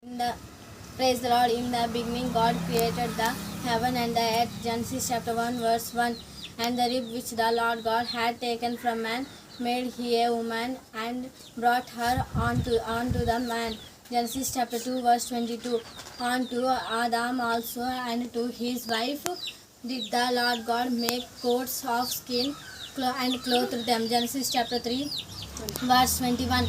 In the Praise the Lord. In the beginning, God created the heaven and the earth. Genesis chapter 1, verse 1. And the rib which the Lord God had taken from man, made he a woman, and brought her onto the man. Genesis chapter 2, verse 22. Unto Adam also and to his wife did the Lord God make coats of skin and clothed them. Genesis chapter 3, verse 21.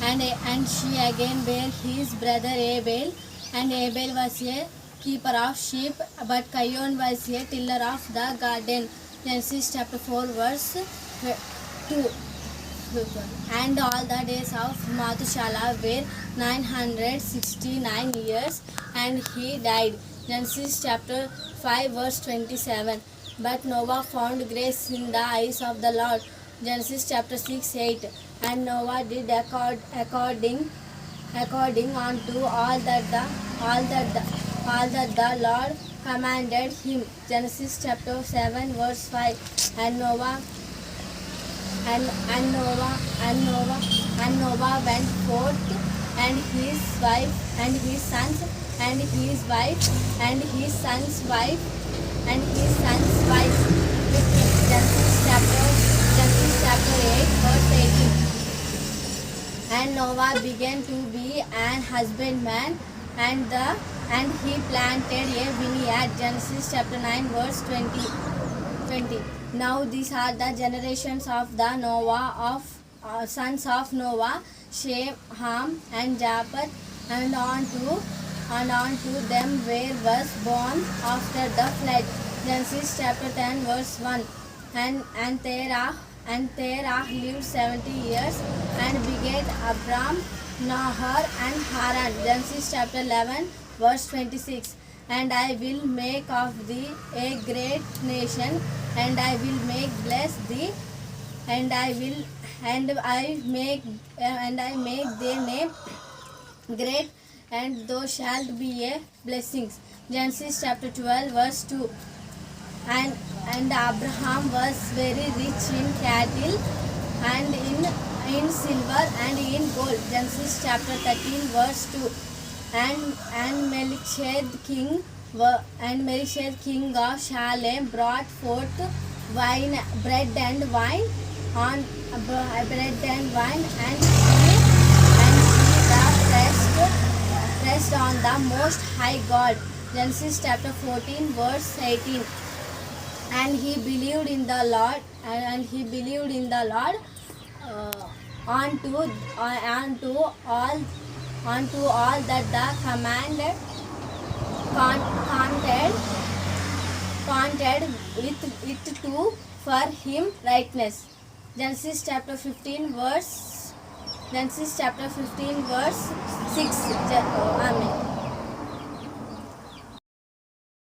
And she again bare his brother Abel, and Abel was a keeper of sheep, but Cain was a tiller of the garden. Genesis chapter 4, verse 2. And all the days of Mathuselah were 969 years, and he died. Genesis chapter 5, verse 27. But Noah found grace in the eyes of the Lord. Genesis chapter 6, 8. And Noah did according unto all that the Lord commanded him. Genesis chapter 7, verse 5. And Noah went forth, and his wife, and his sons, and his wife, and his son's wife, and his son's wife, with him. Genesis chapter 8, verse 18. And Noah began to be an husbandman, and he planted a vineyard. Genesis chapter 9, verse 20. Now these are the generations of the sons of Noah, Shem, Ham, and Japheth, and unto them was born after the flood. Genesis chapter 10, verse 1. And Terah lived 70 years and begat Abram, Nahor, and Haran. Genesis chapter 11, verse 26. And I will make of thee a great nation, and I will bless thee, and I make their name great, and thou shalt be a blessing. Genesis chapter 12, verse 2. And Abraham was very rich in cattle, and in silver, and in gold. Genesis chapter 13, verse 2. And Melchizedek king of Salem brought forth bread and wine, and he pressed on the Most High God. Genesis chapter 14, verse 18. And he believed in the Lord, unto all that the commanded counted with it to for him rightness. Genesis chapter 15, verse 6. Amen.